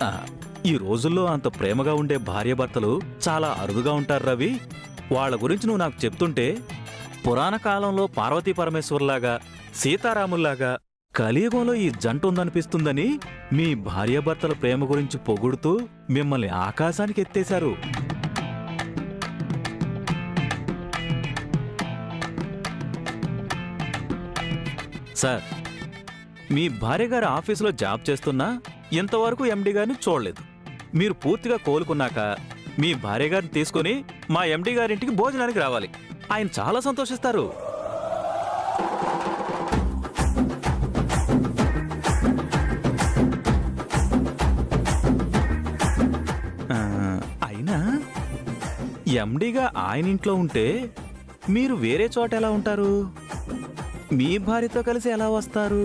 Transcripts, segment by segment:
ఆ, ఈ రోజుల్లో అంత ప్రేమగా ఉండే భార్యాభర్తలు చాలా అరుదుగా ఉంటారు రవి. వాళ్ళ గురించి నువ్వు నాకు చెప్తుంటే పురాణ కాలంలో పార్వతీ పరమేశ్వర్లాగా, సీతారాముల్లాగా కలియుగంలో ఈ జంట ఉందనిపిస్తుందని మీ భార్యాభర్తల ప్రేమ గురించి పొగుడుతూ మిమ్మల్ని ఆకాశానికి ఎత్తేశారు. సార్, మీ భార్యగారి ఆఫీసులో జాబ్ చేస్తున్నా ఇంతవరకు ఎండి గారిని చూడలేదు. మీరు పూర్తిగా కోలుకున్నాక మీ భార్యగారిని తీసుకుని మా ఎండి గారింటికి భోజనానికి రావాలి. ఆయన చాలా సంతోషిస్తారు. అయినా ఎండిగా ఆయన ఇంట్లో ఉంటే మీరు వేరే చోట ఎలా ఉంటారు? మీ భార్యతో కలిసి ఎలా వస్తారు?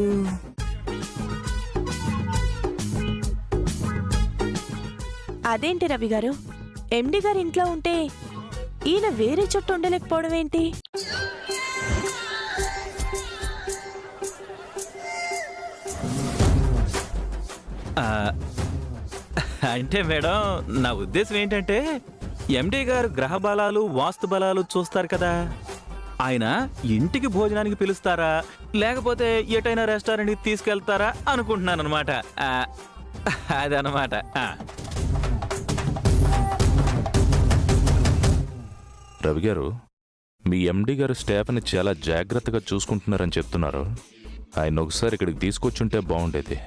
అదేంటి రవి గారు, ఎండి గారి ఇంట్లో ఉంటే ఈయన వేరే చోట ఉండలేకపోవడం ఏంటి? అంటే మేడం, నా ఉద్దేశం ఏంటంటే ఎండి గారు గ్రహ బలాలు, వాస్తు బలాలు చూస్తారు కదా. ఆయన ఇంటికి భోజనానికి పిలుస్తారా, లేకపోతే ఎటైనా రెస్టారెంట్కి తీసుకెళ్తారా అనుకుంటున్నాను అనమాట. అదనమాట. రవి గారు, మీ ఎండి గారు స్టాఫ్ని చాలా జాగ్రత్తగా చూసుకుంటున్నారని చెప్తున్నారు. ఆయన ఒకసారి ఇక్కడికి తీసుకొచ్చుంటే బాగుండేది.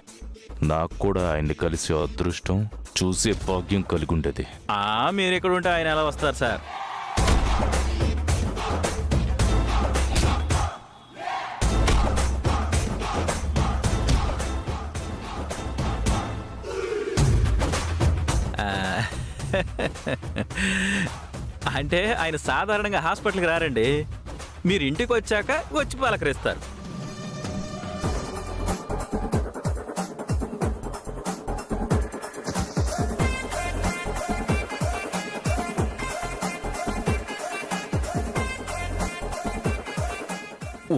నాకు కూడా ఆయన్ని కలిసే అదృష్టం, చూసే భాగ్యం కలిగి ఉండేది. మీరు ఎక్కడ ఉంటే ఆయన ఎలా వస్తారు సార్? అంటే ఆయన సాధారణంగా హాస్పిటల్కి రారండి. మీరు ఇంటికి వచ్చాక వచ్చి పలకరిస్తారు.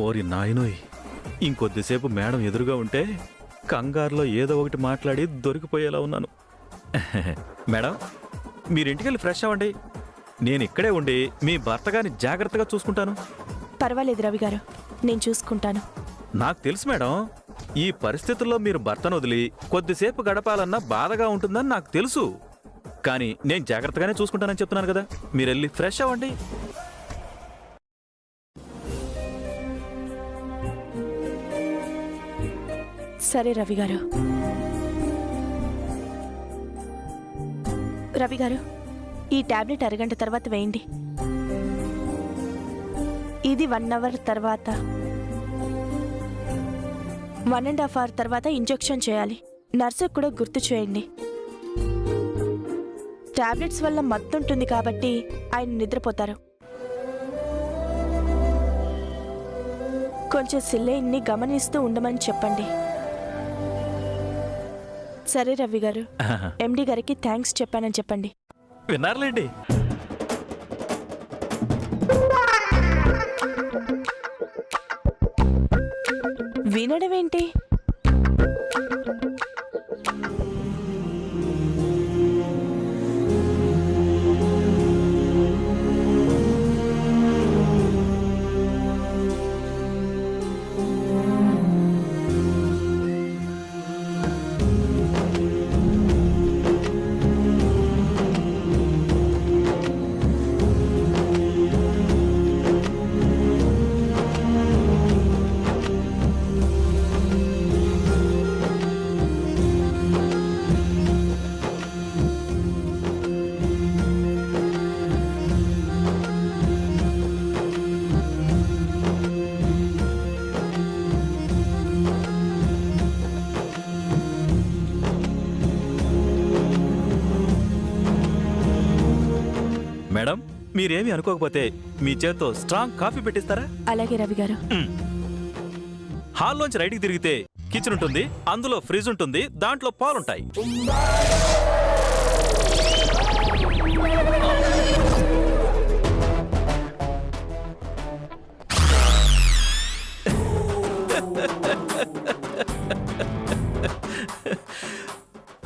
ఓరి నాయనోయ్, ఇంకొద్దిసేపు మేడం ఎదురుగా ఉంటే కంగారులో ఏదో ఒకటి మాట్లాడి దొరికిపోయేలా ఉన్నాను. మేడం, మీరింటికెళ్ళి ఫ్రెష్ అవ్వండి. నేను ఇక్కడే ఉండి మీ భర్త గారిని జాగ్రత్తగా చూసుకుంటాను. పర్వాలేదు రవి గారు, నేను చూసుకుంటాను. నాకు తెలుసు మేడం, ఈ పరిస్థితుల్లో మీరు భర్తను వదిలి కొద్దిసేపు గడపాలన్నా బాధగా ఉంటుందని నాకు తెలుసు. కానీ నేను జాగ్రత్తగానే చూసుకుంటానని చెప్తున్నాను కదా. మీరెళ్ళి ఫ్రెష్ అవ్వండి. సరే రవి గారు. రవి గారు, ఈ టాబ్లెట్ అరగంట తర్వాత వేయండి. ఇది 1 అవర్ తర్వాత, 1.5 అవర్ తర్వాత ఇంజెక్షన్ చేయాలి. నర్సుకు కూడా గుర్తు చేయండి. టాబ్లెట్స్ వల్ల మత్తుంటుంది కాబట్టి ఆయన నిద్రపోతారు. కొంచెం సిల్లైన్ని గమనిస్తూ ఉండమని చెప్పండి. సరే రవి గారు, ఎండి గారికి థ్యాంక్స్ చెప్పానని చెప్పండి. విన్నారులేండి. వినడం ఏంటి? మేడం, మీరేమీ అనుకోకపోతే మీ చేత్తో స్ట్రాంగ్ కాఫీ పెట్టిస్తారా? అలాగే రవి గారు. హాల్లోంచి రైట్కి తిరిగితే కిచెన్ ఉంటుంది, అందులో ఫ్రిడ్జ్ ఉంటుంది, దాంట్లో పాలుంటాయి.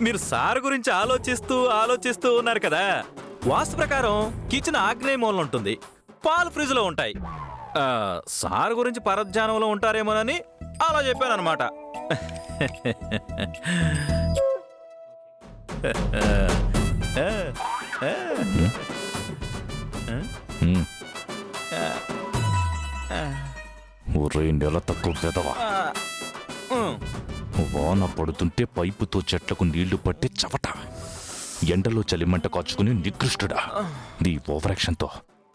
మీరు సార్ గురించి ఆలోచిస్తూ ఉన్నారు కదా. వాస్తు ప్రకారం కిచెన్ ఆగ్నేయ మూలన ఉంటుంది, పాలు ఫ్రిడ్జ్ లో ఉంటాయి. సార్ గురించి పరధ్యానంలో ఉంటారేమోనని అలా చెప్పాను అనమాట. ఒరే నెల తక్కువ పెదవా, వాన పడుతుంటే పైపుతో చెట్లకు నీళ్లు పట్టి చవట, ఎండలో చలిమంట కాచుకుని నికృష్టుడా. నీ ఓవరాక్షన్తో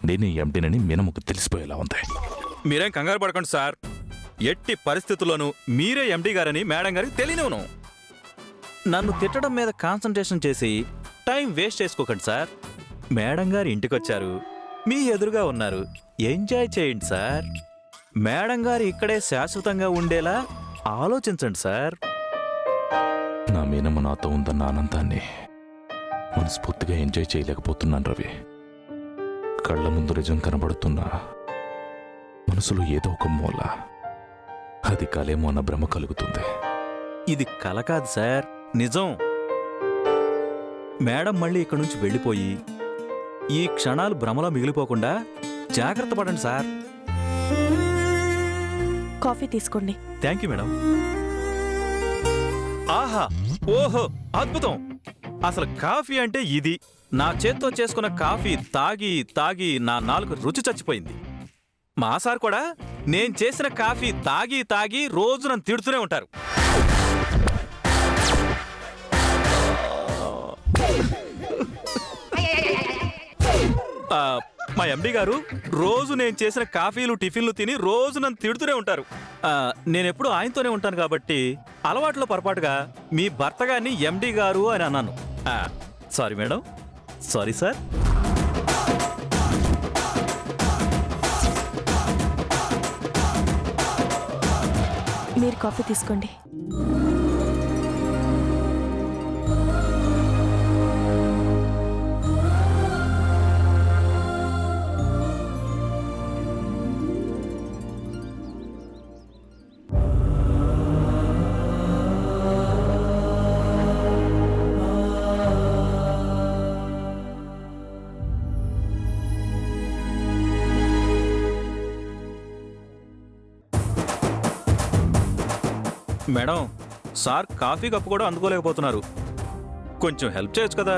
నేనే ఎండినని మినముకు తెలిసిపోయేలా ఉంది. మీరేం కంగారు పడకండి సార్, ఎట్టి పరిస్థితుల్లోనూ మీరే ఎండి గారని మేడం గారికి తెలియనివ్వను. నన్ను తిట్టడం మీద కాన్సంట్రేషన్ చేసి టైం వేస్ట్ చేసుకోకండి సార్. మేడం గారు ఇంటికొచ్చారు, మీ ఎదురుగా ఉన్నారు, ఎంజాయ్ చేయండి సార్. మేడం గారు ఇక్కడే శాశ్వతంగా ఉండేలా ఆలోచించండి సార్. నా మీనమ్మ నాతో ఉందన్న ఆనందాన్ని మనస్ఫూర్తిగా ఎంజాయ్ చేయలేకపోతున్నాను రవి. కళ్ళ ముందు నిజం కనబడుతున్నా మనసులో ఏదో ఒక మూల అది కలేమో అన్న భ్రమ కలుగుతుంది. ఇది కల కాదు సార్, నిజం. మేడం మళ్ళీ ఇక్కడి నుంచి వెళ్ళిపోయి ఈ క్షణాలు భ్రమలో మిగిలిపోకుండా జాగ్రత్త పడండి సార్. కాఫీ తీసుకోండి. Thank you madam. ఆహా, ఓహో, అద్భుతం. అసలు కాఫీ అంటే ఇది. నా చేత్తో చేసుకున్న కాఫీ తాగి తాగి నా నాలుక రుచి చచ్చిపోయింది. మా సార్ కూడా నేను చేసిన కాఫీ తాగి తాగి రోజు నన్ను తిడుతూనే ఉంటారు. మా ఎండి గారు రోజు నేను చేసిన కాఫీలు టిఫిన్లు తిని రోజు నన్ను తిడుతూనే ఉంటారు. నేనెప్పుడు ఆయనతోనే ఉంటాను కాబట్టి అలవాట్లో పొరపాటుగా మీ భర్త గారిని ఎండి గారు అని అన్నాను. Sorry madam, sorry sir. మీరు కాఫీ తీసుకోండి. మేడం, సార్ కాఫీ కప్పు కూడా అందుకోలేకపోతున్నారు, కొంచెం హెల్ప్ చేయొచ్చు కదా.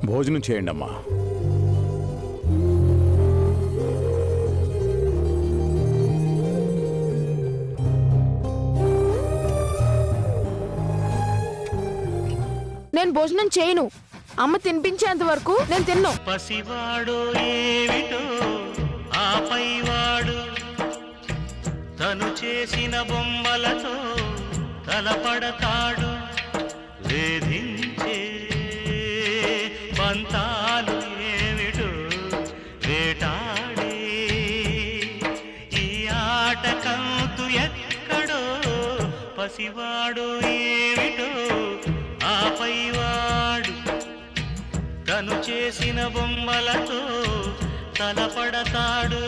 భోజనం చేయండి అమ్మా. నేను భోజనం చేయను. అమ్మ తినిపించేంత వరకు నేను తిన్ను. పసివాడో ఏమిటో ఆపైవాడు తను చేసిన బొమ్మలతో తలపడతాడు. వేధించే పంతాలు ఏమిటో వేటాడే ఈ ఆట కంతు ఎక్కడో. పసివాడో ఏమిటో ఆపైవాడు తను చేసిన బొమ్మలతో తలపడతాడు.